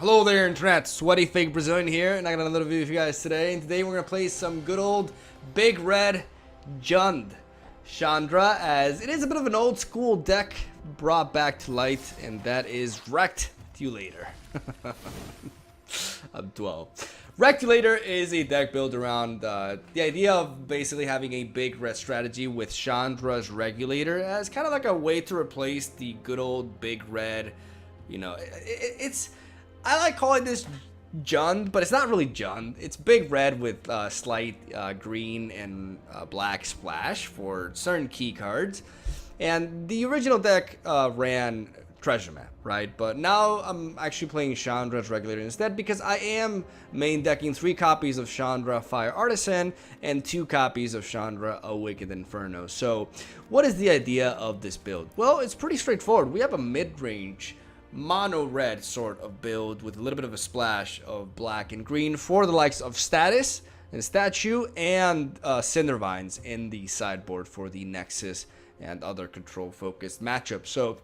Hello there, internet. Sweaty fake Brazilian here, and I got another video for you guys today. And today we're gonna play some good old Big Red Jund Chandra, as it is a bit of an old school deck brought back to light, and that is Regulator. I'm 12. Regulator is a deck built around the idea of basically having a big red strategy with Chandra's Regulator as kind of like a way to replace the good old big red. You know, I like calling this Jund, but it's not really Jund. It's big red with slight green and black splash for certain key cards. And the original deck ran Treasure Map, right? But now I'm actually playing Chandra's Regulator instead because I am main decking 3 copies of Chandra Fire Artisan and 2 copies of Chandra Awakened Inferno. So what is the idea of this build? Well, it's pretty straightforward. We have a mid-range mono red sort of build with a little bit of a splash of black and green for the likes of Status and Statue and Cindervines in the sideboard for the Nexus and other control focused matchups. So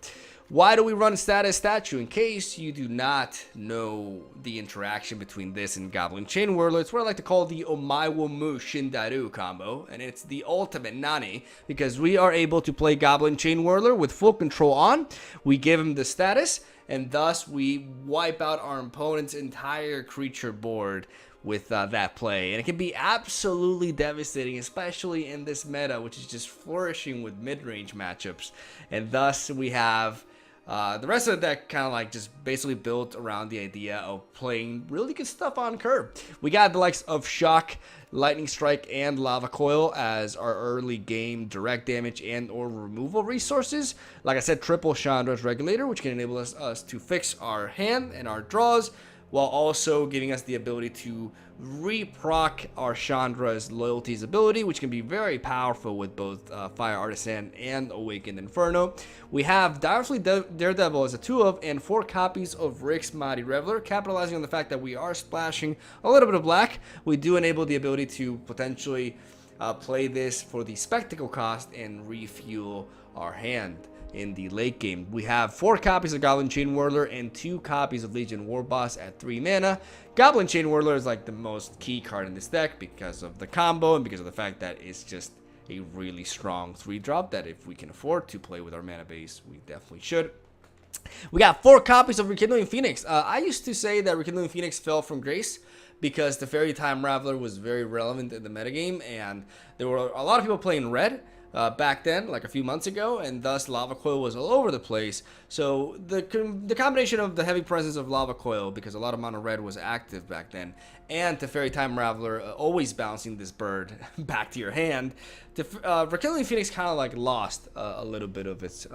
why do we run Status Statue? In case you do not know the interaction between this and Goblin Chain Whirler, it's what I like to call the Omaiwa Mu Shindaru combo, and it's the ultimate Nani because we are able to play Goblin Chain Whirler with full control on. We give him the status, and thus we wipe out our opponent's entire creature board with that play. And it can be absolutely devastating, especially in this meta, which is just flourishing with mid-range matchups. And thus we have the rest of the deck kind of like just basically built around the idea of playing really good stuff on curve. We got the likes of Shock, Lightning Strike, and Lava Coil as our early game direct damage and or removal resources. Like I said, triple Chandra's Regulator, which can enable us to fix our hand and our draws, while also giving us the ability to reproc our Chandra's Loyalties ability, which can be very powerful with both Fire Artisan and Awakened Inferno. We have Direfully Daredevil as a 2-of and 4 copies of Rick's Mighty Reveler, capitalizing on the fact that we are splashing a little bit of black. We do enable the ability to potentially play this for the spectacle cost and refuel our hand in the late game. We have 4 copies of Goblin Chain Whirler and 2 copies of Legion War Boss at 3 mana. Goblin Chain Whirler is like the most key card in this deck because of the combo and because of the fact that it's just a really strong 3-drop that if we can afford to play with our mana base, we definitely should. We got 4 copies of Rekindling Phoenix. I used to say that Rekindling Phoenix fell from grace because the Fairy Time Raveler was very relevant in the metagame, and there were a lot of people playing red back then, like a few months ago, and thus Lava Coil was all over the place. So the combination of the heavy presence of Lava Coil, because a lot of mono red was active back then, and the Fairy Time Raveler always bouncing this bird back to your hand, Rekindling Phoenix kind of like lost a little bit of its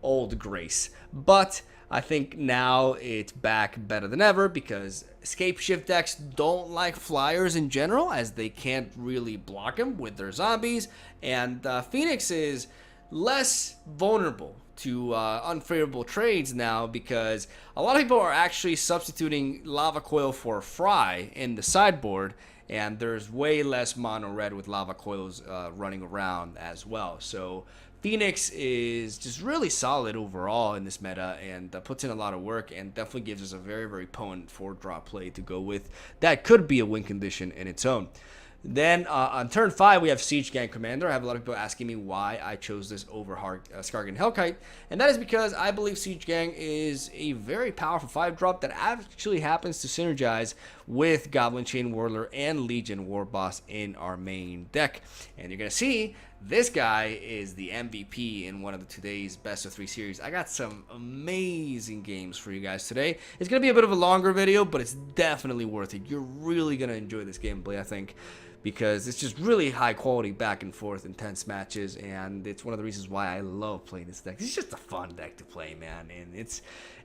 old grace. But I think now it's back better than ever because escape shift decks don't like flyers in general, as they can't really block them with their zombies, and Phoenix is less vulnerable to unfavorable trades now because a lot of people are actually substituting Lava Coil for Fry in the sideboard, and there's way less mono red with Lava Coils running around as well. So Phoenix is just really solid overall in this meta and puts in a lot of work and definitely gives us a very, very potent 4-drop play to go with. That could be a win condition in its own. Then on turn 5, we have Siege Gang Commander. I have a lot of people asking me why I chose this over Skargan Hellkite, and that is because I believe Siege Gang is a very powerful 5-drop that actually happens to synergize with Goblin Chain Whirler and Legion War Boss in our main deck. And you're going to see this guy is the MVP in one of today's best of 3 series. I got some amazing games for you guys today. It's going to be a bit of a longer video, but it's definitely worth it. You're really going to enjoy this gameplay, I think, because it's just really high quality back and forth intense matches, and it's one of the reasons why I love playing this deck. It's just a fun deck to play, man, and it's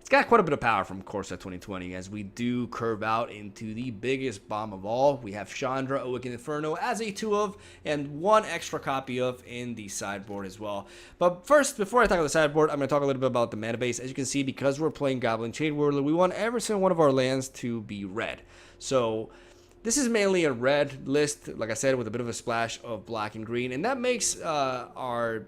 got quite a bit of power from Coreset 2020 as we do curve out into the biggest bomb of all. We have Chandra Awakened Inferno as a 2-of and 1 extra copy of in the sideboard as well. But first, before I talk about the sideboard, I'm going to talk a little bit about the mana base. As you can see, because we're playing Goblin Chain Whirler, we want every single one of our lands to be red. So this is mainly a red list, like I said, with a bit of a splash of black and green, and that makes our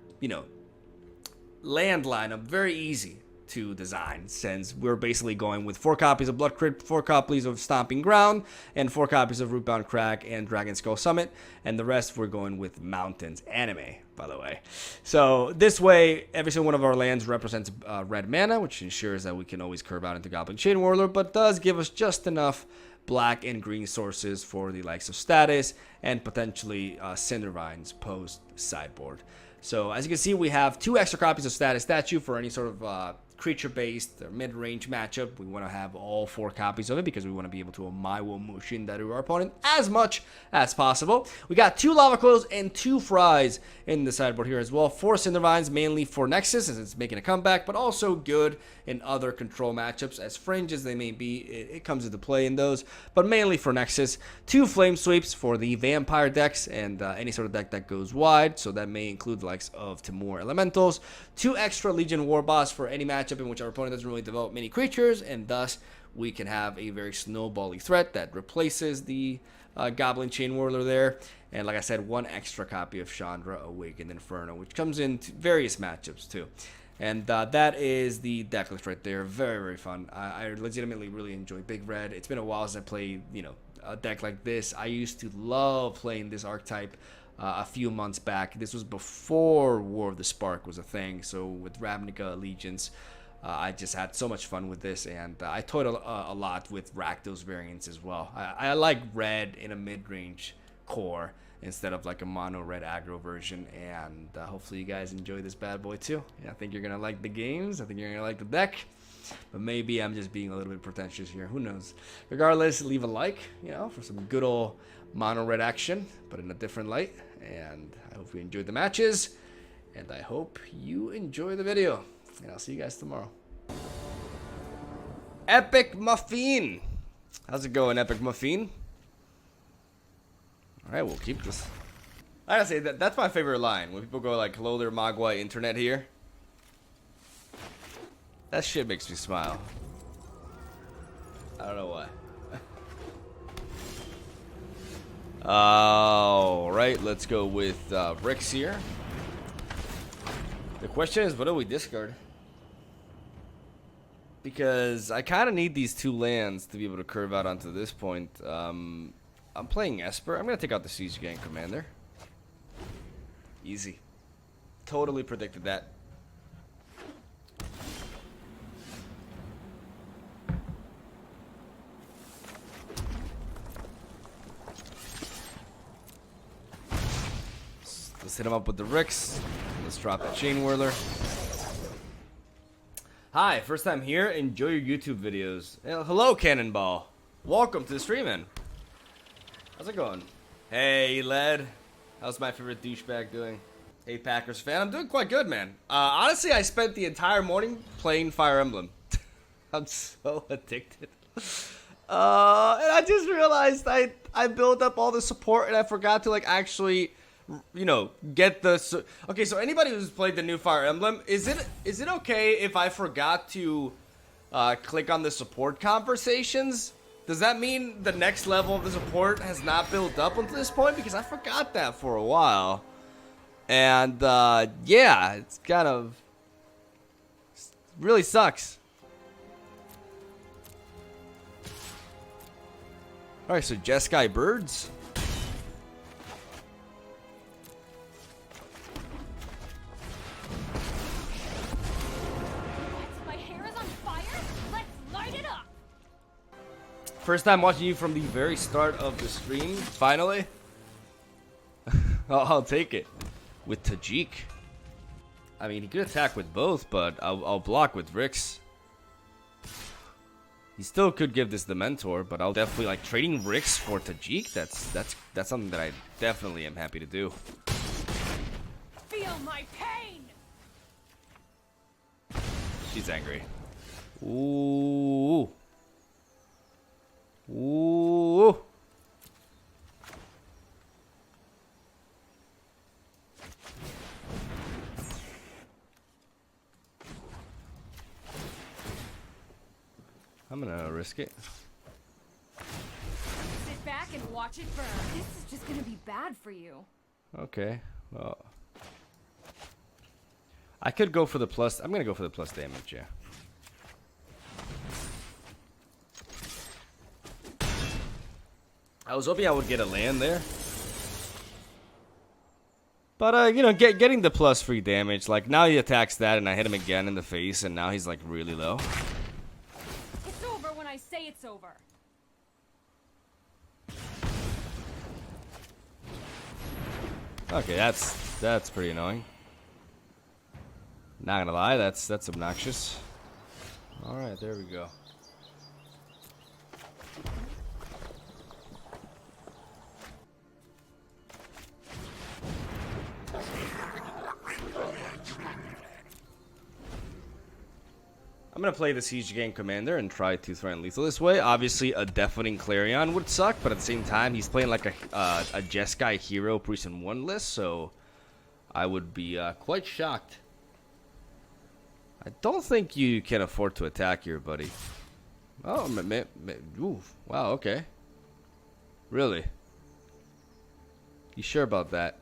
land lineup very easy to design, since we're basically going with 4 copies of Blood Crypt, 4 copies of Stomping Ground, and 4 copies of Rootbound Crag and Dragon Skull Summit, and the rest we're going with Mountains Anime, by the way. So this way, every single one of our lands represents red mana, which ensures that we can always curve out into Goblin Chain Whirler, but does give us just enough black and green sources for the likes of Status and potentially Cindervines post sideboard. So as you can see, we have 2 extra copies of Status Statue for any sort of creature-based or mid-range matchup. We want to have all 4 copies of it because we want to be able to Omaiwo Mushin that our opponent as much as possible. We got 2 Lava Coils and 2 Fries in the sideboard here as well. 4 Cindervines, mainly for Nexus as it's making a comeback, but also good in other control matchups. As fringe as they may be, it comes into play in those, but mainly for Nexus. 2 Flame Sweeps for the Vampire decks and any sort of deck that goes wide, so that may include the likes of Timur Elementals. 2 extra Legion Warboss for any matchup in which our opponent doesn't really develop many creatures, and thus we can have a very snowbally threat that replaces the Goblin Chain Whirler there. And like I said, 1 extra copy of Chandra Awakened Inferno, which comes in various matchups too. And that is the deck list right there. Very, very fun. I legitimately really enjoy Big Red. It's been a while since I played, a deck like this. I used to love playing this archetype a few months back. This was before War of the Spark was a thing. So with Ravnica Allegiance, I just had so much fun with this, and I toyed a lot with Rakdos variants as well. I like red in a mid-range core instead of like a mono red aggro version, and hopefully you guys enjoy this bad boy too. Yeah, I think you're gonna like the games. I think you're gonna like the deck, but maybe I'm just being a little bit pretentious here. Who knows? Regardless, leave a like, for some good old mono red action, but in a different light. And I hope you enjoyed the matches, and I hope you enjoy the video. And I'll see you guys tomorrow. Epic Muffin! How's it going, Epic Muffin? Alright, we'll keep this. I gotta say, that's my favorite line. When people go like, hello there, Mogwai internet here. That shit makes me smile. I don't know why. Alright, let's go with Rix here. The question is, what do we discard? Because I kind of need these 2 lands to be able to curve out onto this point. I'm playing Esper. I'm going to take out the Siege Gang Commander. Easy. Totally predicted that. Let's hit him up with the Rix. Let's drop that Chain Whirler. Hi, first time here. Enjoy your YouTube videos. Hello, Cannonball. Welcome to the stream, man. How's it going? Hey, Led. How's my favorite douchebag doing? Hey, Packers fan. I'm doing quite good, man. Honestly, I spent the entire morning playing Fire Emblem. I'm so addicted. And I just realized I built up all the support and I forgot to actually, get the... Okay, so anybody who's played the new Fire Emblem, is it okay if I forgot to click on the support conversations? Does that mean the next level of the support has not built up until this point? Because I forgot that for a while. And, yeah, it's kind of... really sucks. Alright, so Jeskai Birds. My hair is on fire? Let's light it up! First time watching you from the very start of the stream, finally. I'll take it. With Tajik. I mean, he could attack with both, but I'll block with Rix. He still could give this the Mentor, but I'll definitely trading Rix for Tajik. That's something that I definitely am happy to do. Feel my pain! She's angry. Ooh. Ooh. I'm gonna risk it. Sit back and watch it burn. This is just gonna be bad for you. Okay, well. I could go for the plus. I'm gonna go for the plus damage, yeah. I was hoping I would get a land there. But, you know, getting the plus 3 damage. Like, now he attacks that, and I hit him again in the face, and now he's, like, really low. It's over when I say it's over. Okay, that's pretty annoying. Not gonna lie, that's obnoxious. Alright, there we go. I'm gonna play the Siege Gang Commander and try to threaten lethal this way. Obviously, a Deafening Clarion would suck, but at the same time, he's playing like a Jeskai Hero Priest in 1 list, so I would be quite shocked. I don't think you can afford to attack here, buddy. Oh, ooh, wow, okay. Really? You sure about that?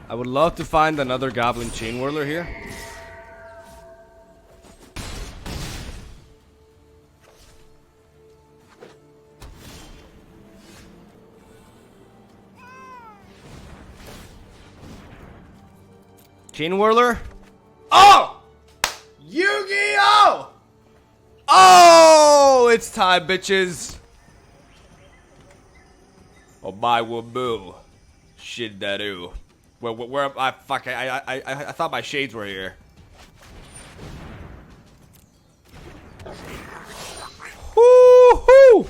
I would love to find another Goblin Chain Whirler here. Chain Whirler. Oh! Yu-Gi-Oh! Oh! It's time, bitches. Oh, my waboo. Shit-da-doo. Where I thought my shades were here. Woo-hoo!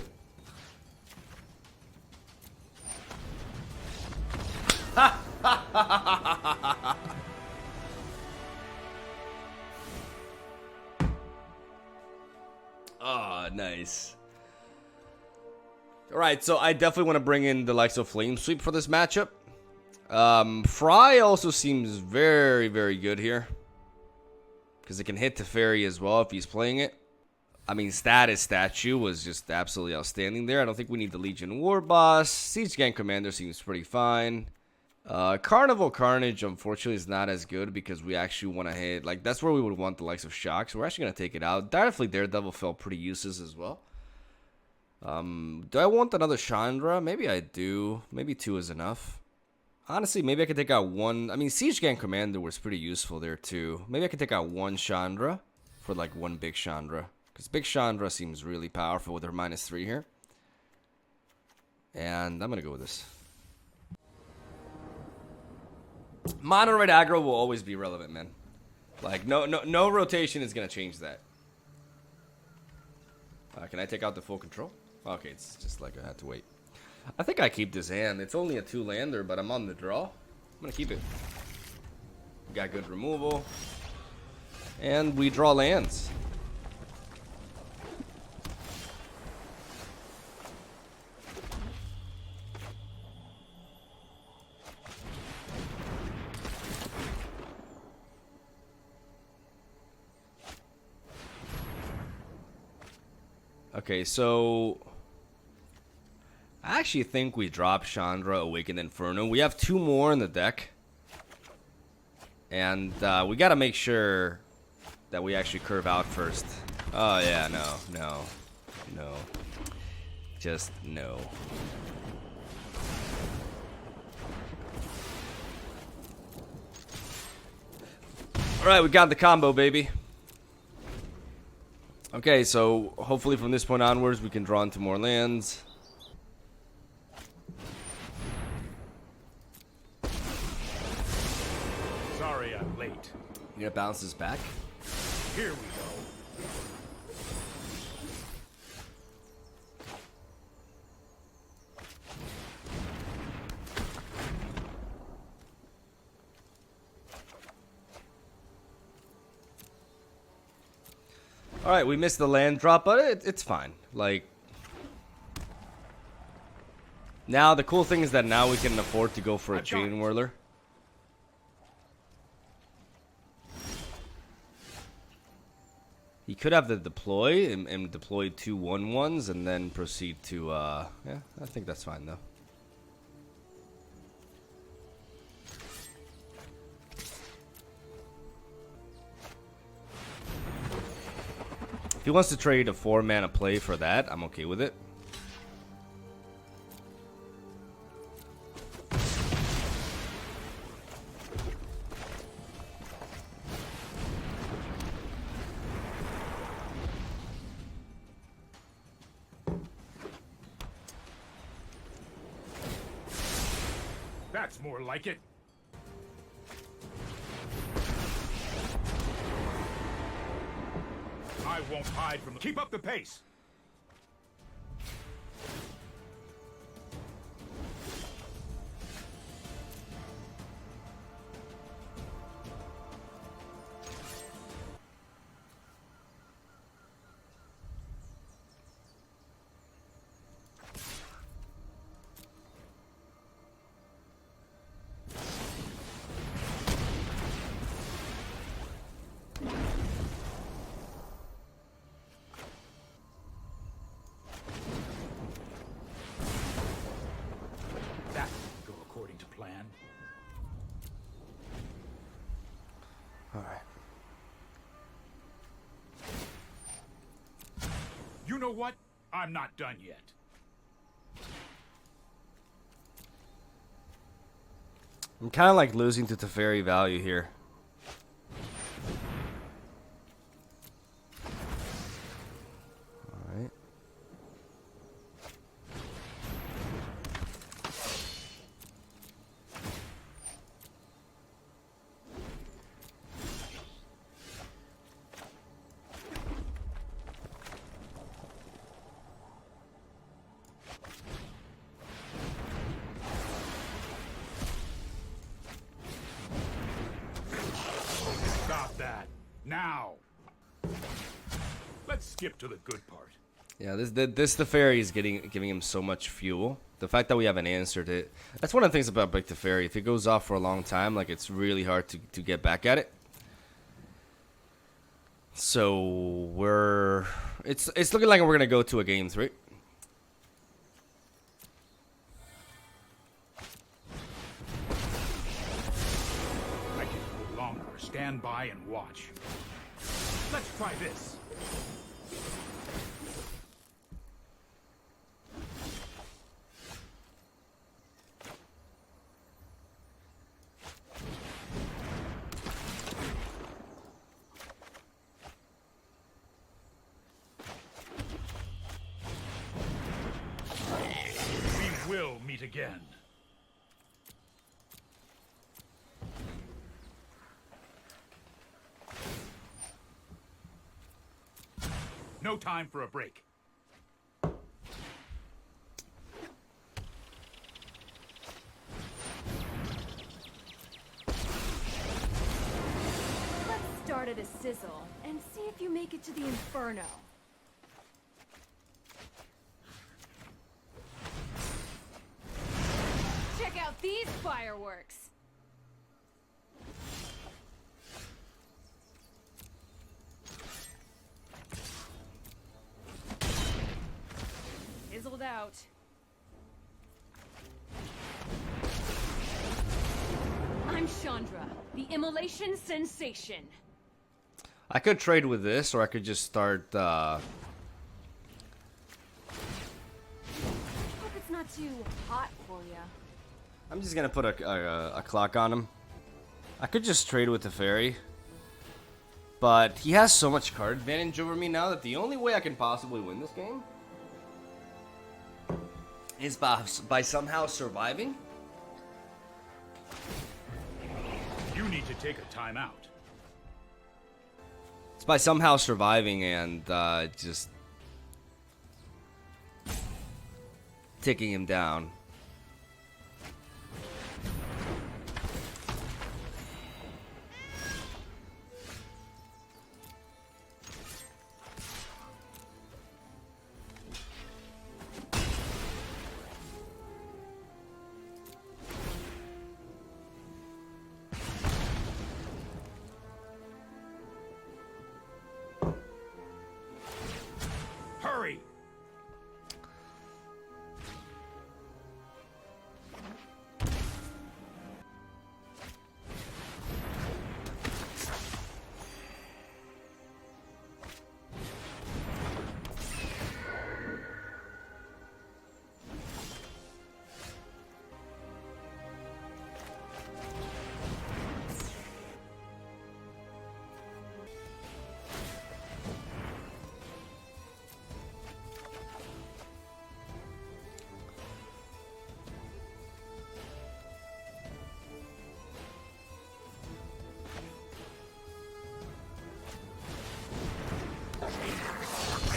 Oh, nice. Alright, so I definitely want to bring in the likes of Flame Sweep for this matchup. Fry also seems very, very good here. Because it can hit Teferi as well if he's playing it. I mean, Status Statue was just absolutely outstanding there. I don't think we need the Legion War Boss. Siege Gang Commander seems pretty fine. Carnival Carnage, unfortunately, is not as good because we actually want to hit... Like, that's where we would want the likes of Shock. So we're actually going to take it out. Definitely Daredevil felt pretty useless as well. Do I want another Chandra? Maybe I do. Maybe 2 is enough. Honestly, maybe I could take out 1. I mean, Siege Gang Commander was pretty useful there, too. Maybe I could take out 1 Chandra for, like, 1 Big Chandra. Because Big Chandra seems really powerful with her -3 here. And I'm going to go with this. Mono red aggro will always be relevant, man. Like, no rotation is going to change that. Can I take out the full control? Okay, it's just like I had to wait. I think I keep this hand. It's only a 2-lander, but I'm on the draw. I'm going to keep it. Got good removal. And we draw lands. Okay, so I actually think we drop Chandra, Awakened Inferno. We have 2 more in the deck. And we gotta make sure that we actually curve out first. Oh yeah, no. Just no. Alright, we got the combo, baby. Okay, so hopefully from this point onwards we can draw into more lands. Sorry I'm late. You gonna bounce this back? Here we go. Alright, we missed the land drop, but it's fine. Like, now the cool thing is that now we can afford to go for a Chain Whirler. He could have the deploy and deploy 2 1/1s and then proceed to, yeah, I think that's fine though. If he wants to trade a 4-mana play for that, I'm okay with it. That's more like it. I won't hide from... Keep up the pace! You know what? I'm not done yet. I'm kind of like losing to Teferi value here. Alright. Now, let's skip to the good part. Yeah, this Teferi is giving him so much fuel. The fact that we haven't answered it, that's one of the things about Big Teferi. If it goes off for a long time, like it's really hard to get back at it. So it's looking like we're gonna go to a game 3. I can no longer stand by and watch. Let's try this. We will meet again. No time for a break. Let's start at a sizzle and see if you make it to the Inferno. Check out these fireworks! sold out. I'm Chandra, the immolation sensation. I could trade with this, or I could just start. Hope it's not too hot for you. I'm just gonna put a clock on him. I could just trade with the fairy, but he has so much card advantage over me now that the only way I can possibly win this game is by somehow surviving. You need to take a timeout. It's by somehow surviving and just taking him down. Hurry!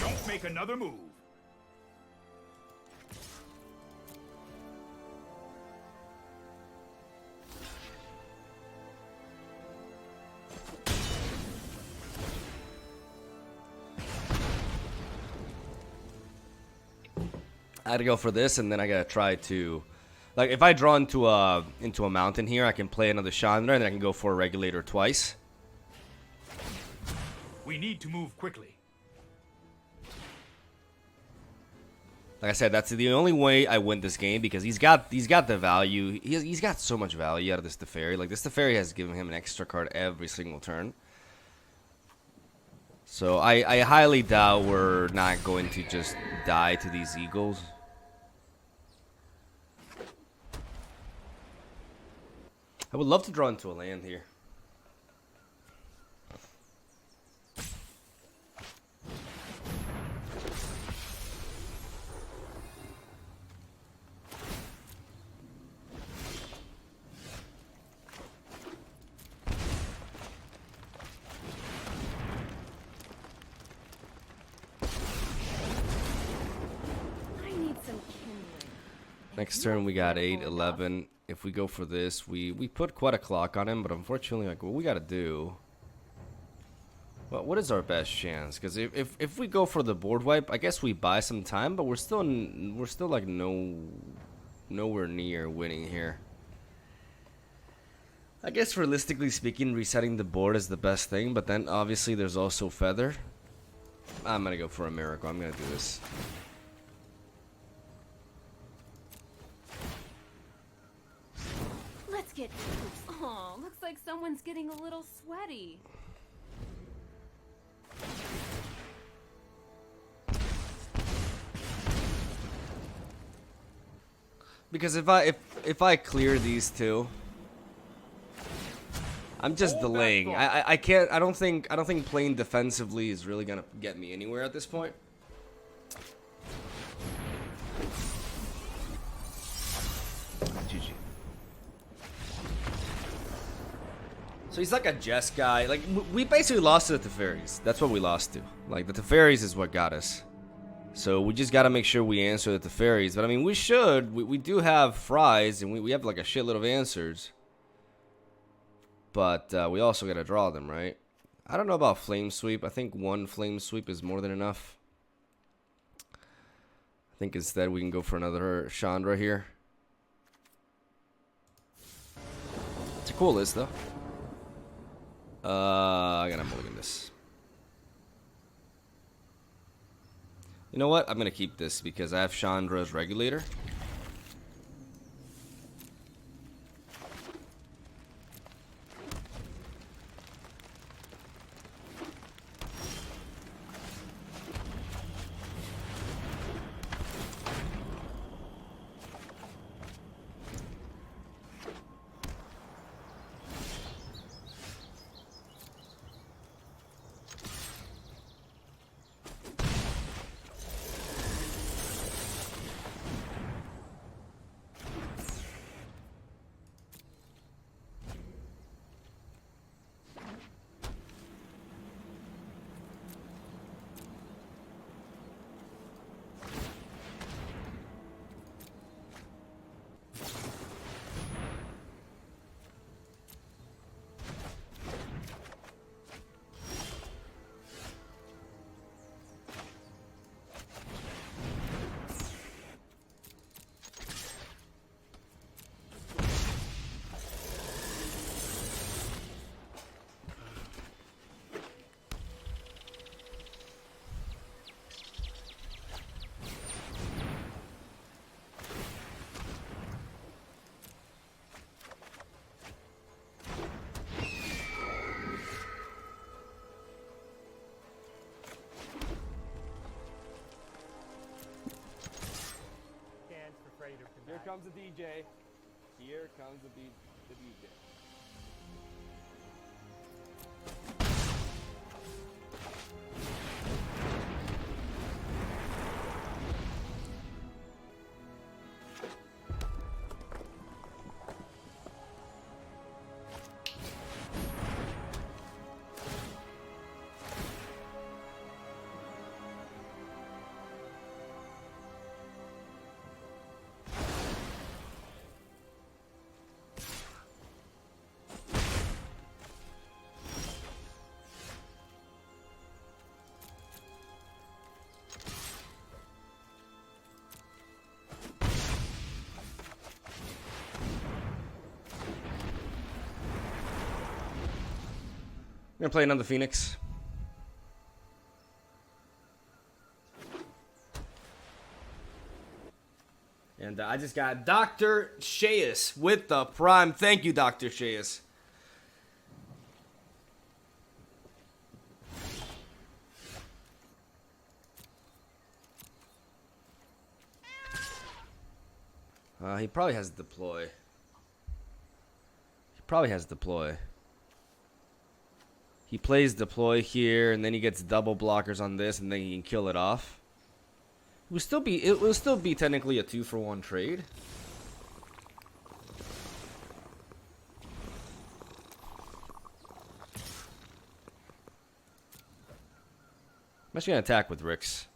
Don't make another move. I had to go for this, and then I gotta try to, like, if I draw into a mountain here, I can play another Chandra, and then I can go for a Regulator twice. We need to move quickly. Like I said, that's the only way I win this game, because he's got the value. He's got so much value out of this Teferi. Like, this Teferi has given him an extra card every single turn. So I highly doubt we're not going to just die to these eagles. I would love to draw into a land here. Next turn we got 8, 11. If we go for this, we put quite a clock on him, but unfortunately, like, what we gotta do. Well, what is our best chance? Because if we go for the board wipe, I guess we buy some time, but we're still like nowhere near winning here. I guess realistically speaking, resetting the board is the best thing, but then obviously there's also Feather. I'm gonna go for a miracle. I'm gonna do this. Let's get troops. Oh, looks like someone's getting a little sweaty. Because if I clear these two, I'm just delaying. I can't. I don't think playing defensively is really gonna get me anywhere at this point. GG. So he's like a Jeskai. Like, we basically lost to the Teferis. That's what we lost to. Like, the Teferis is what got us. So we just got to make sure we answer the Teferis. But I mean, we should. We do have fries, and we have like a shitload of answers. But we also got to draw them, right? I don't know about Flame Sweep. I think one Flame Sweep is more than enough. I think instead we can go for another Chandra here. It's a cool list, though. I gotta mulligan this. You know what? I'm gonna keep this because I have Chandra's Regulator. Here comes the DJ. Here comes the DJ. I'm gonna play another Phoenix. And I just got Dr. Sheas with the Prime. Thank you, Dr. Sheas. He probably has deploy. He plays deploy here, and then he gets double blockers on this, and then he can kill it off. It will still be technically a 2-for-1 trade. I'm actually gonna attack with Rix.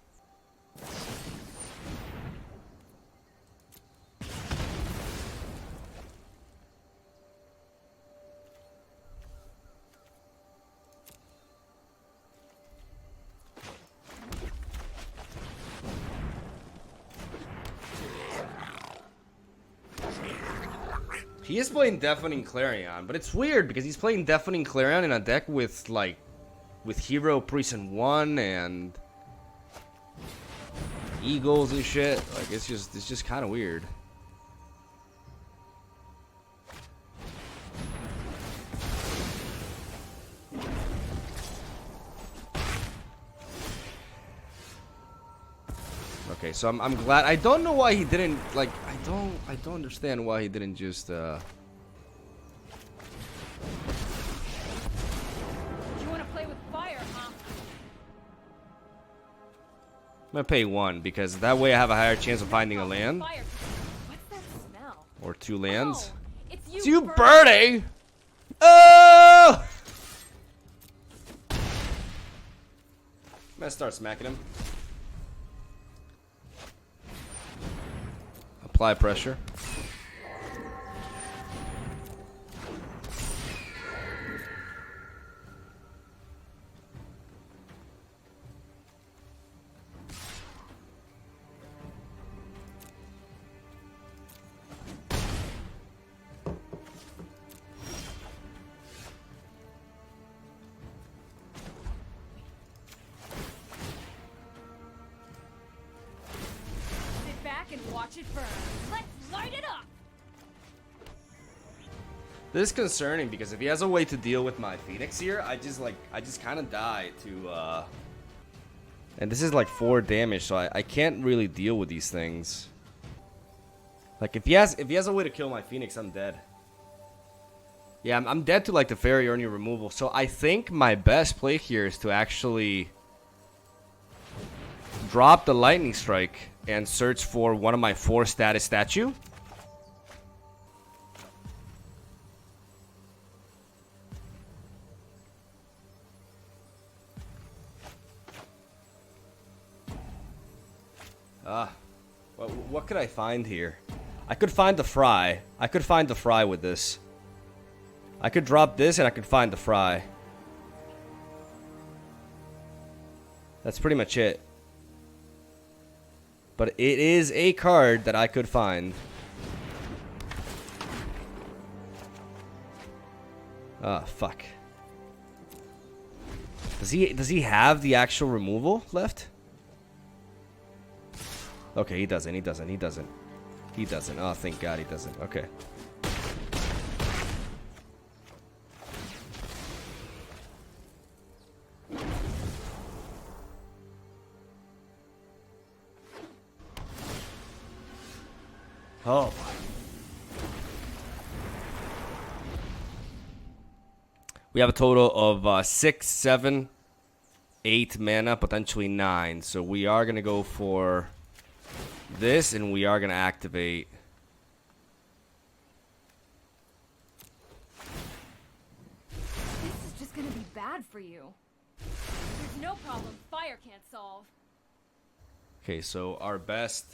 He is playing Deafening Clarion, but it's weird because he's playing Deafening Clarion in a deck with Hero Prison 1 and Eagles and shit. Like it's just kind of weird. Okay, so I'm glad. I don't know why he didn't like. I don't understand why he didn't just. You want to play with fire, huh? I'm gonna pay 1 because that way I have a higher chance of finding a land. Fire. What's that smell? Or 2 lands. Oh, it's It's you, Birdie. Birdie! Oh! I'm gonna start smacking him. Apply pressure. Watch it burn. Let's light it up. This is concerning because if he has a way to deal with my Phoenix here, I just kind of die to, and this is like 4 damage, so I can't really deal with these things. Like, if he has a way to kill my Phoenix, I'm dead. Yeah, I'm dead to, like, the Fairy Urnia removal. So I think my best play here is to actually drop the Lightning Strike and search for one of my 4 status statue. What could I find here? I could find the Fry. I could find the Fry with this. I could drop this and I could find the Fry. That's pretty much it. But it is a card that I could find. Ah, fuck. Does he have the actual removal left? Okay, he doesn't. Oh, thank God he doesn't. Okay. Oh. We have a total of 6, 7, 8 mana, potentially 9. So we are going to go for this, and we are going to activate. This is just gonna be bad for you. There's no problem fire can't solve. Okay, so our best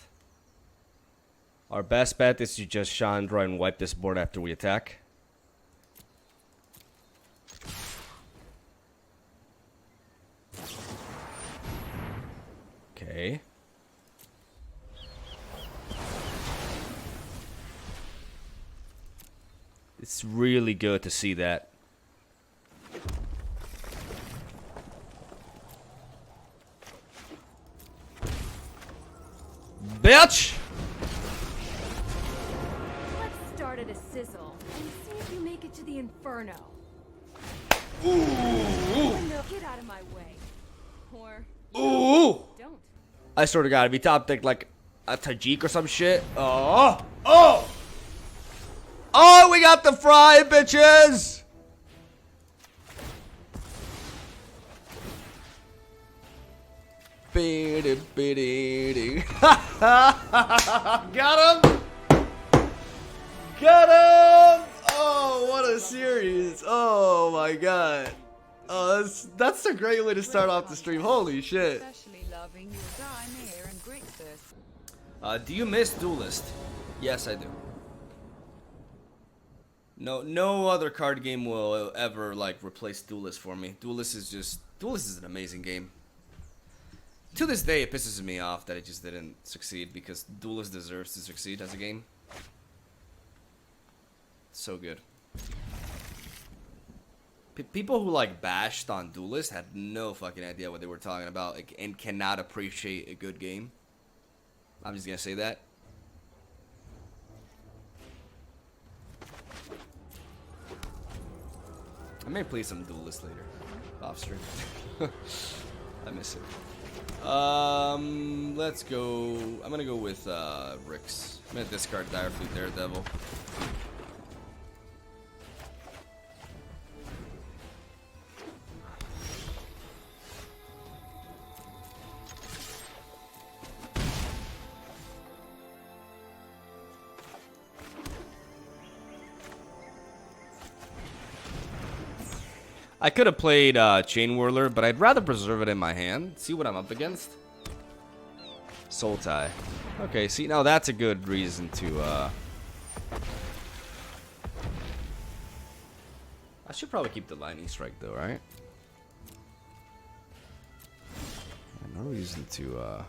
bet is to just Chandra and wipe this board after we attack. Okay. It's really good to see that. Bitch! Let's start at a sizzle and see if you make it to the inferno. Ooh! No, get out of my way. Or Ooh! don't. I swear to God, if he top decked like a Tajik or some shit. Oh! Oh! Oh, we got the Fry, bitches! Got him! Got him! Oh, what a series. Oh my God. Oh, that's a great way to start off the stream. Holy shit. Especially loving your time here and Greek thirst. Do you miss Duelist? Yes, I do. No other card game will ever like replace Duelist for me. Duelist is an amazing game. To this day, it pisses me off that it just didn't succeed because Duelist deserves to succeed as a game. So good. People who like bashed on Duelist had no fucking idea what they were talking about and cannot appreciate a good game. I'm just gonna say that. I may play some Duelist later, off stream. I miss it. Let's go. I'm gonna go with Rix. I'm gonna discard Direfleet Daredevil. I could have played Chain Whirler, but I'd rather preserve it in my hand. See what I'm up against. Sultai. Okay, see, now that's a good reason to... I should probably keep the Lightning Strike, though, right? No reason to...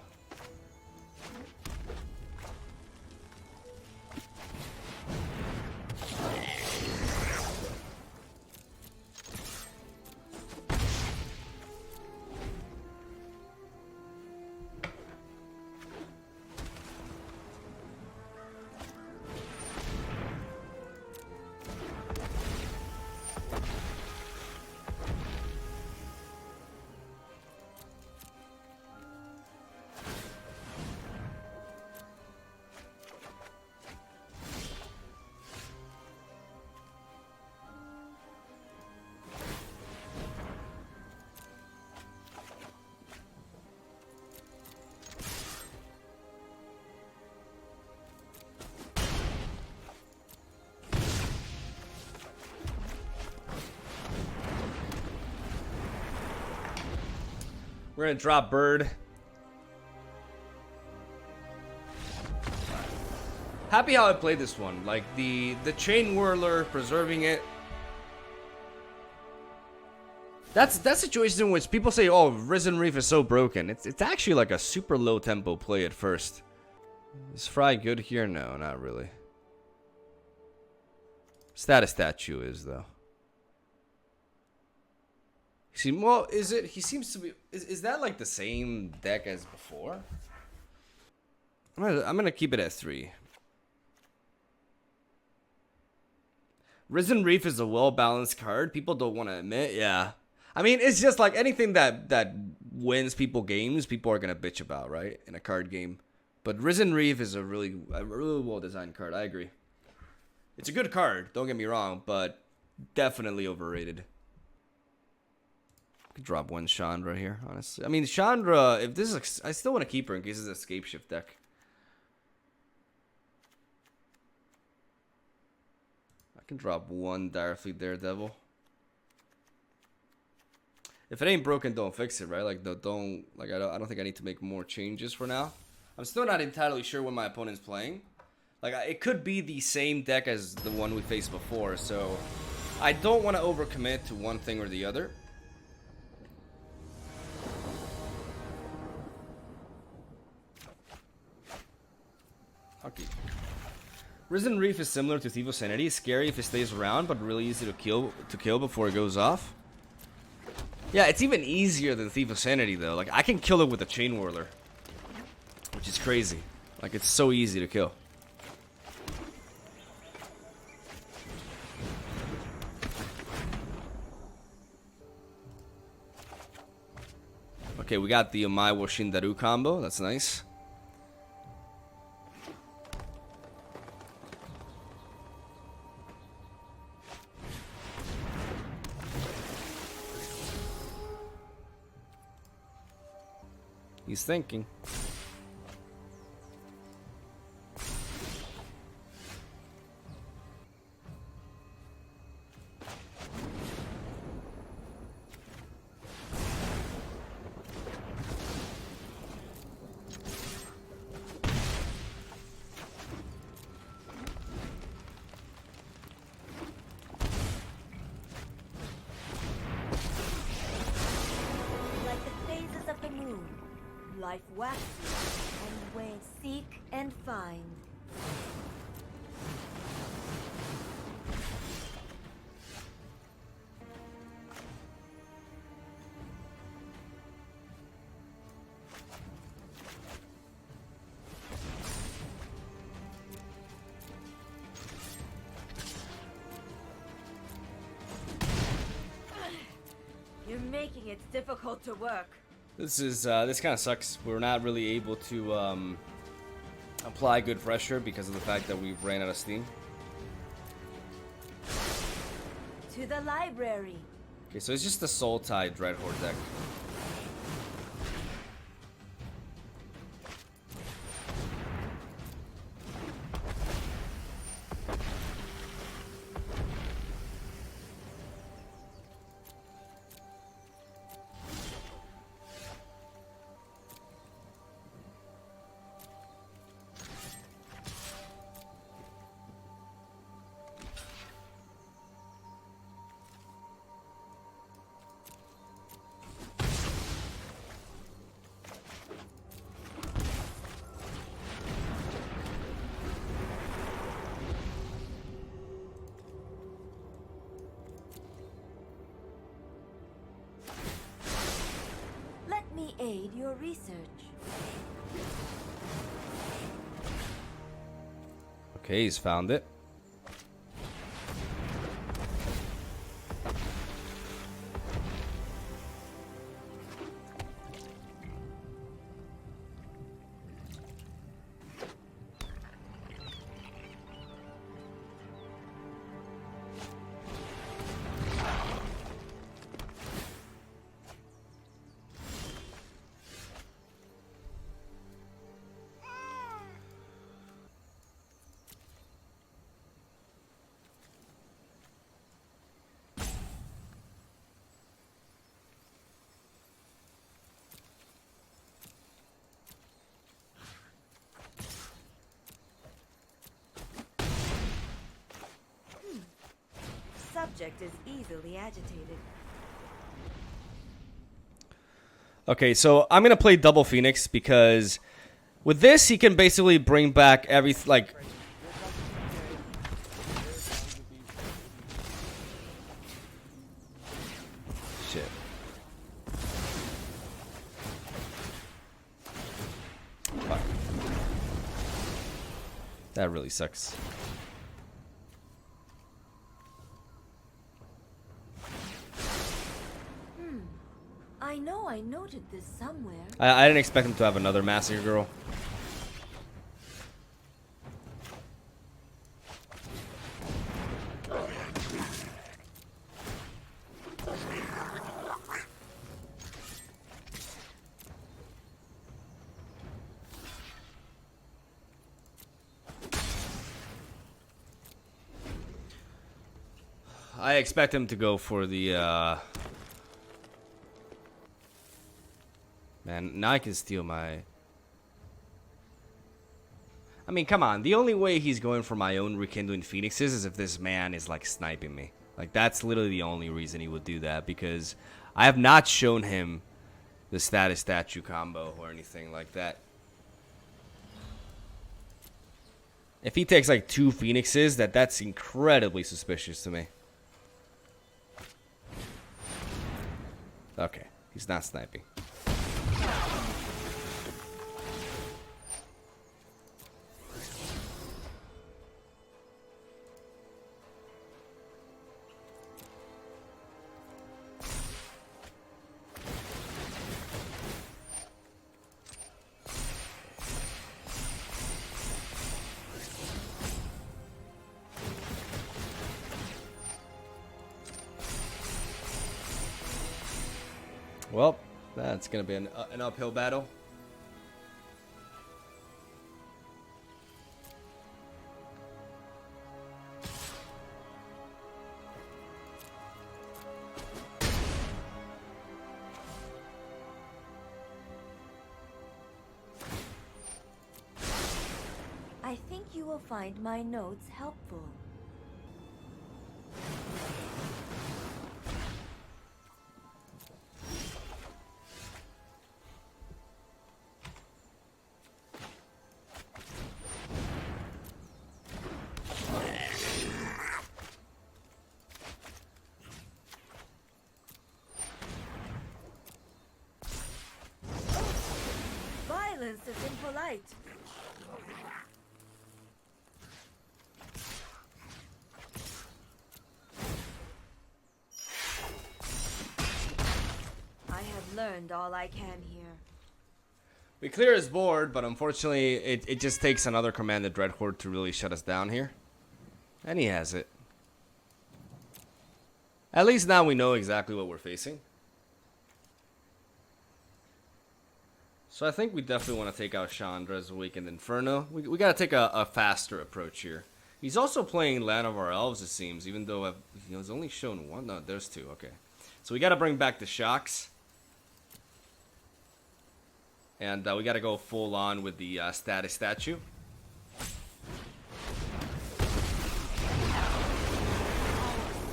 We're gonna drop Bird. Happy how I played this one. Like the Chain Whirler, preserving it. That's that situation in which people say, "Oh, Risen Reef is so broken." It's actually like a super low tempo play at first. Is Fry good here? No, not really. Status Statue is though. See, well, is it? He seems to be. Is that like the same deck as before? I'm gonna keep it at 3. Risen Reef is a well-balanced card. People don't want to admit. Yeah, I mean, it's just like anything that wins people games, people are gonna bitch about, right? In a card game. But Risen Reef is a really well-designed card. I agree. It's a good card. Don't get me wrong, but definitely overrated. Could drop one Chandra here, honestly. I mean, Chandra, if this is... I still want to keep her in case it's an escape shift deck. I can drop one Direfleet Daredevil. If it ain't broken, don't fix it, right? Like, don't... Like, I don't think I need to make more changes for now. I'm still not entirely sure what my opponent's playing. Like, it could be the same deck as the one we faced before, so... I don't want to overcommit to one thing or the other. Okay. Risen Reef is similar to Thief of Sanity. Scary if it stays around, but really easy to kill before it goes off. Yeah, it's even easier than Thief of Sanity though. Like I can kill it with a Chain Whirler, which is crazy. Like it's so easy to kill. Okay, we got the Omaiwa Shindaru combo. That's nice. He's thinking. Like the phases of the moon. Life waxes, and ways seek and find. You're making it difficult to work. This is this kind of sucks. We're not really able to apply good pressure because of the fact that we've ran out of steam. To the library. Okay, so it's just the Sultai Dreadhorde deck. Let me aid your research. Okay, he's found it. object is easily agitated. Okay, so I'm gonna play double Phoenix because with this he can basically bring back everything. Like, shit. Fuck. That really sucks. I know I noted this somewhere. I didn't expect him to have another Massacre Girl. I expect him to go for the man, now I can steal my... I mean, come on. The only way he's going for my own Rekindling Phoenixes is if this man is, like, sniping me. Like, that's literally the only reason he would do that. Because I have not shown him the status statue combo or anything like that. If he takes, like, 2 Phoenixes, that's incredibly suspicious to me. Okay. He's not sniping. Well, that's going to be an uphill battle. I think you will find my notes helpful. Violence is impolite. I have learned all I can here. We clear his board, but unfortunately, it just takes another Commanded Dreadhorde to really shut us down here. And he has it. At least now we know exactly what we're facing. So I think we definitely want to take out Chandra's Awakened Inferno. We got to take a faster approach here. He's also playing Land of Our Elves, it seems, even though he's only shown one. No, there's 2. Okay. So we got to bring back the Shocks. And we got to go full on with the status statue.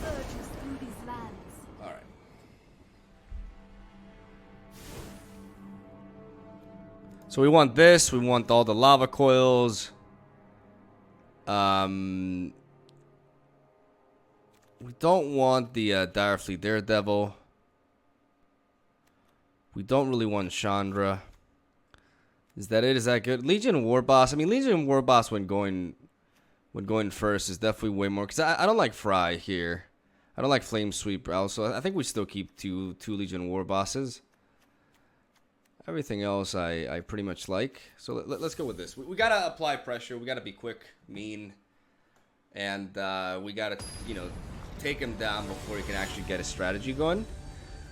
Surges through these lands. Alright. So we want this. We want all the lava coils. We don't want the Direfleet Daredevil. We don't really want Chandra. Is that it? Is that good? Legion War Boss. I mean, Legion War Boss when going first is definitely way more. Because I don't like Fry here. I don't like Flame Sweeper also. I think we still keep two Legion War Bosses. Everything else I pretty much like. So let's go with this. We got to apply pressure. We got to be quick, mean. And we got to, take him down before he can actually get a strategy going.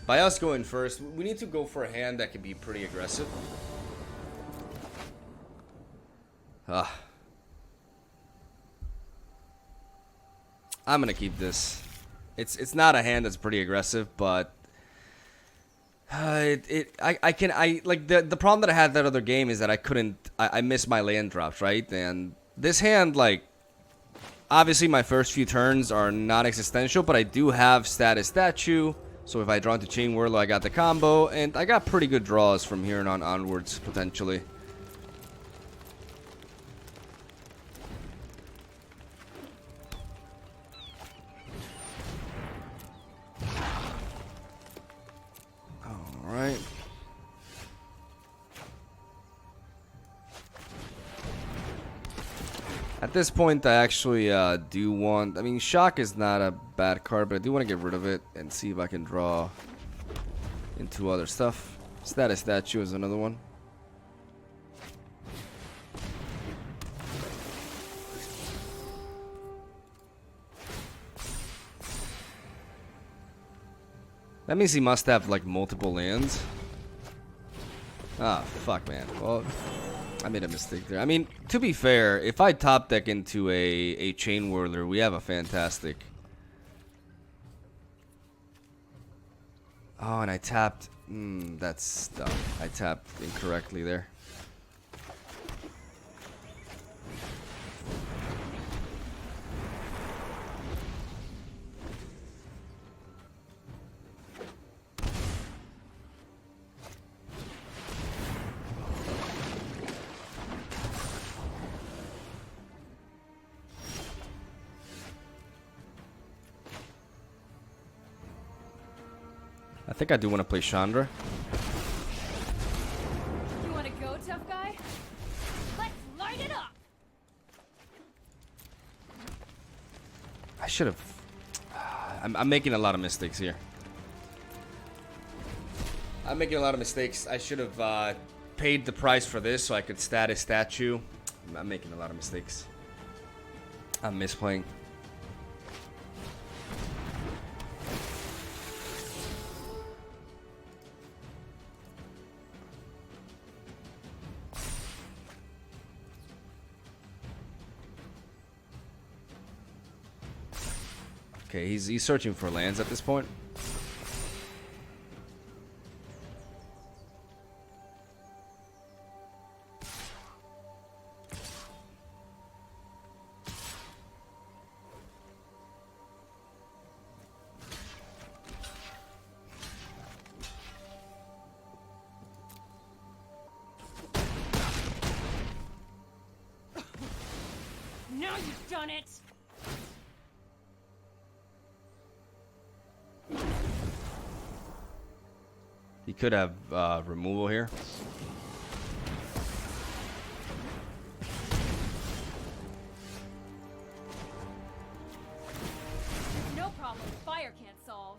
By us going first, we need to go for a hand that can be pretty aggressive. I'm gonna keep this. It's not a hand that's pretty aggressive, but like the problem that I had that other game is that I missed my land drops, right? And this hand, like, Obviously, my first few turns are not existential, but I do have status statue. So if I draw into Chain Whirler, I got the combo, and I got pretty good draws from here on onwards, potentially. Alright. At this point, I actually do want... I mean, Shock is not a bad card, but I do want to get rid of it and see if I can draw into other stuff. Status Statue is another one. That means he must have, like, multiple lands. Ah, fuck, man. Well... I made a mistake there. I mean, to be fair, if I top deck into a Chain Whirler, we have a fantastic... Oh, and I tapped... that's dumb. I tapped incorrectly there. I think I do want to play Chandra. You want to go, tough guy? Let's light it up! I should have... I'm making a lot of mistakes here. I'm making a lot of mistakes. I should have paid the price for this so I could status statue. I'm making a lot of mistakes. I'm misplaying. Okay, he's searching for lands at this point. Now you've done it! He could have removal here. No problem. Fire can't solve.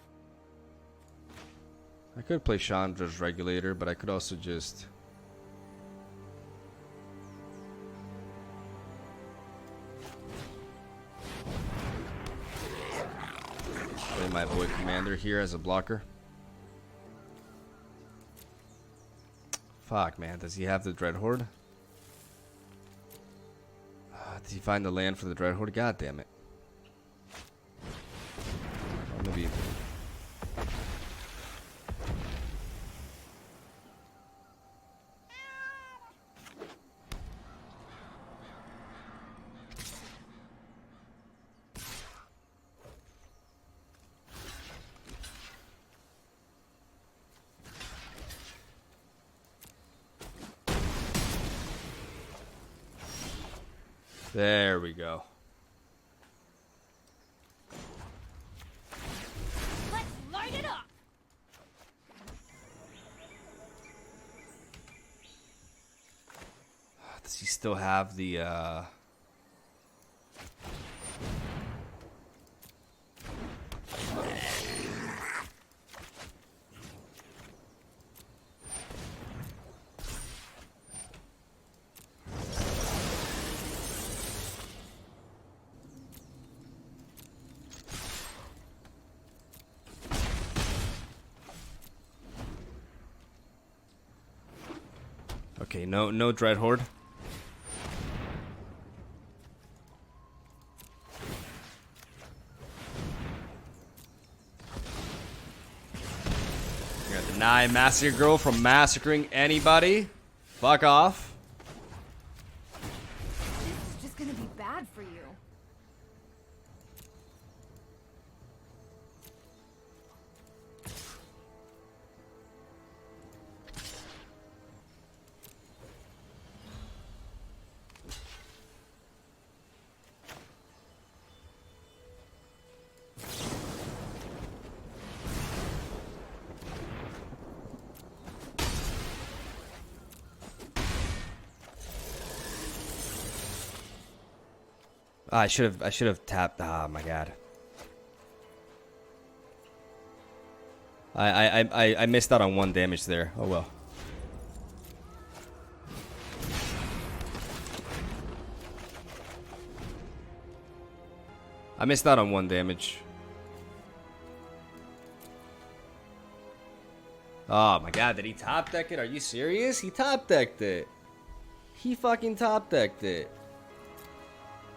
I could play Chandra's Regulator, but I could also just... play my boy Commander here as a blocker. Fuck, man. Does he have the Dreadhorde? Did he find the land for the Dreadhorde? God damn it. Maybe... There we go. Let's light it up! Does he still have the Okay, no Dreadhorde. You're gonna deny Massacre Girl from massacring anybody? Fuck off. This is just gonna be bad for you. I should have tapped. Oh my god. I missed out on 1 damage there. Oh well. I missed out on 1 damage. Oh my god, did he top deck it? Are you serious? He top decked it. He fucking top decked it.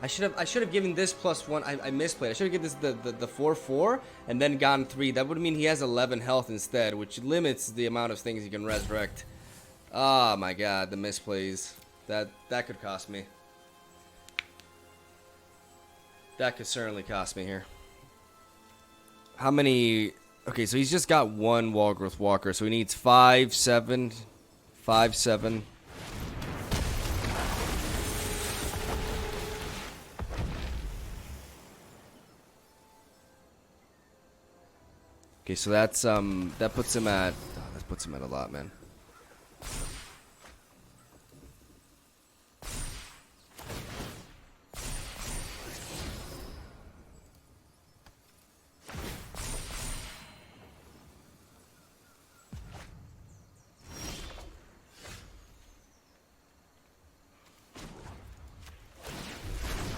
I should have given this +1. I misplayed. I should have given this the 4/4 and then gotten 3. That would mean he has 11 health instead, which limits the amount of things he can resurrect. Oh my god, the misplays. That could cost me. That could certainly cost me here. How many? Okay, so he's just got 1 wall growth walker, so he needs 5, 7, 5, 7. Okay, so that's that puts him at a lot, man.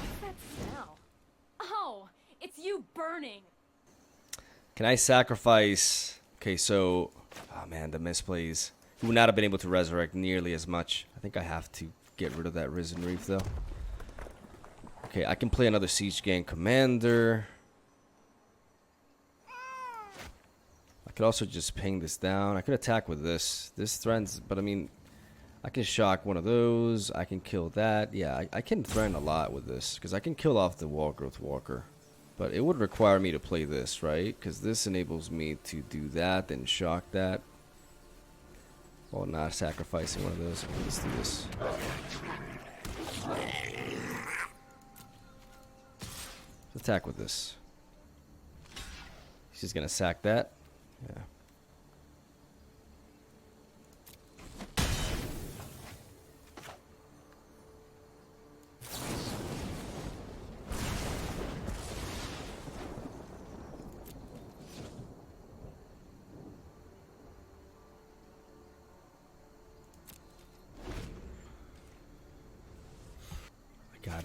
What's that smell? Oh, it's you burning. Can I sacrifice? Okay, so oh man, the misplays. He would not have been able to resurrect nearly as much. I think I have to get rid of that Risen Reef though. Okay, I can play another Siege Gang Commander. I could also just ping this down. I could attack with this. This threatens, but I mean, I can shock one of those. I can kill that. Yeah, I can threaten a lot with this because I can kill off the Wall Growth Walker. But it would require me to play this, right? Because this enables me to do that, then shock that. While not sacrificing one of those. Okay, let's do this. Let's attack with this. He's just going to sack that. Yeah.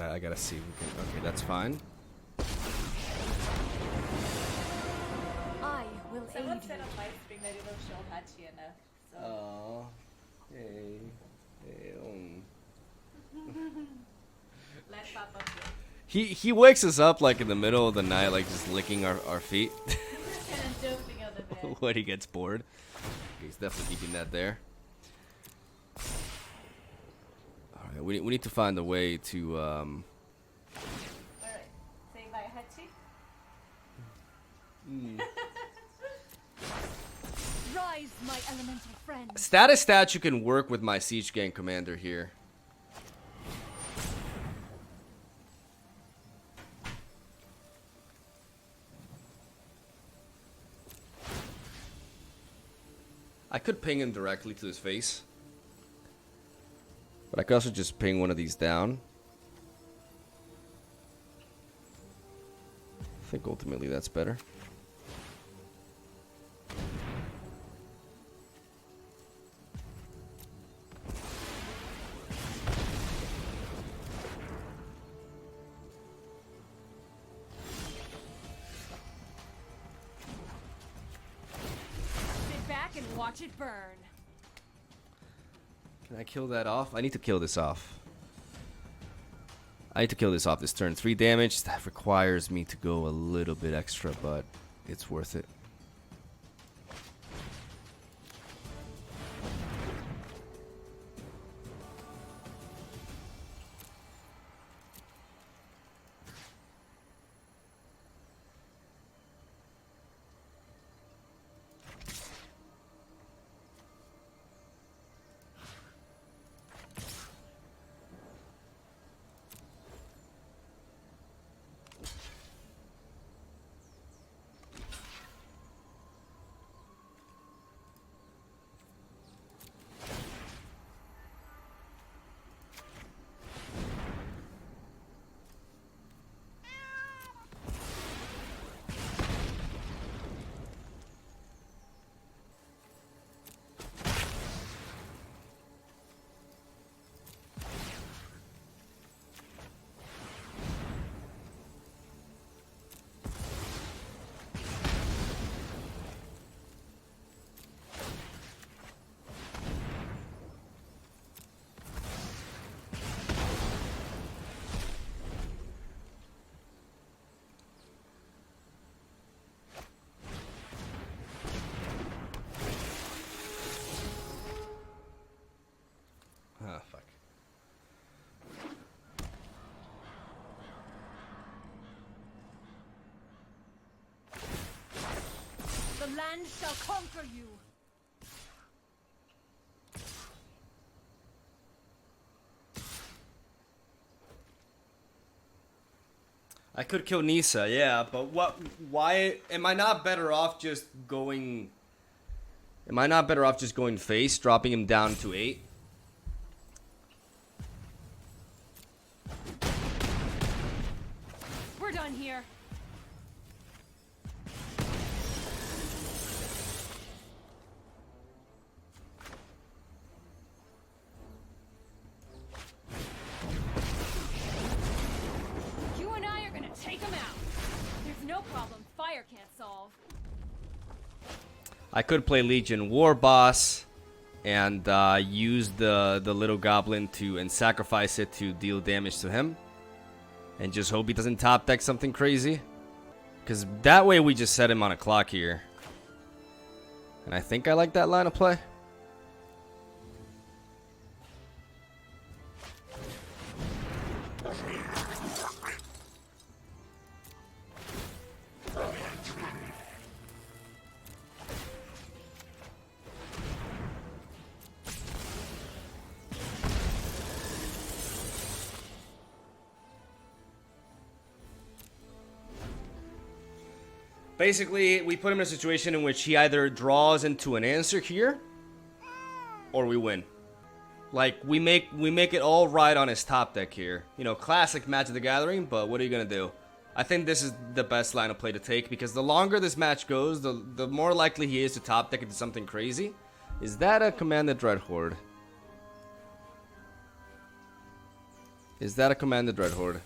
I gotta see. Okay, that's fine. I will Someone aid said you. on live stream they didn't show Hachi enough. So Oh, hey, let Papa go. He wakes us up like in the middle of the night, like just licking our feet And I'm jumping on the bed. when he gets bored. He's definitely keeping that there. All right, we need to find a way to Alright. Say bye, Hachi. Rise, my elemental friend. status statue can work with my Siege Gang Commander here. I could ping him directly to his face. But I could also just ping one of these down. I think ultimately that's better. Sit back and watch it burn. Can I kill that off? I need to kill this off. I need to kill this off this turn. 3 damage. That requires me to go a little bit extra, but it's worth it. land shall conquer you. I could kill Nisa, yeah, but what? Why am I not better off just going? Am I not better off just going face, dropping him down to 8? We're done here. You and I are gonna take them out. There's no problem fire can't solve. I could play Legion War Boss and use the little goblin and sacrifice it to deal damage to him, and just hope he doesn't top deck something crazy, because that way we just set him on a clock here. And I think I like that line of play. Basically, we put him in a situation in which he either draws into an answer here, or we win. Like, we make it all right on his top deck here. You know, classic Magic the Gathering, but what are you gonna do? I think this is the best line of play to take, because the longer this match goes, the more likely he is to top deck into something crazy. Is that a Commanded Dreadhorde? Is that a Commanded Dreadhorde?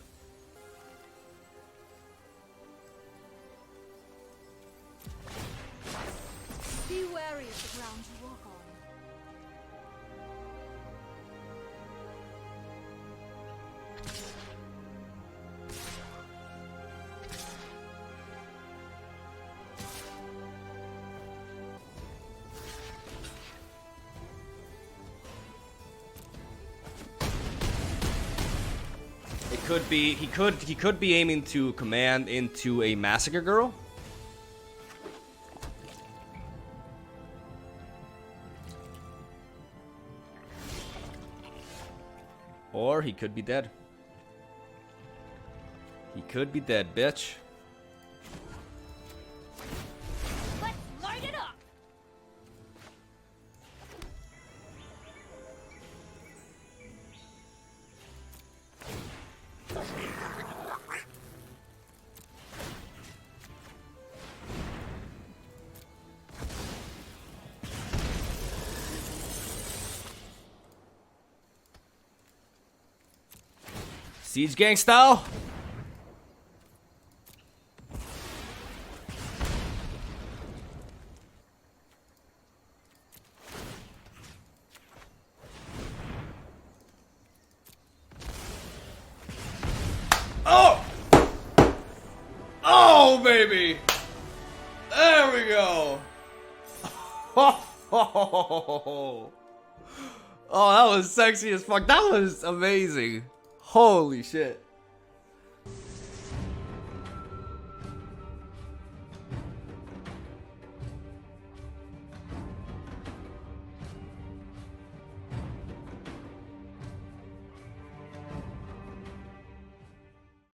Be wary of the ground you walk on. It could be he could be aiming to command into a Massacre Girl. Or he could be dead. He could be dead, bitch. Let's light it up. Siege gang style. Oh! Oh, baby! There we go! Oh, that was sexy as fuck. That was amazing. Holy shit.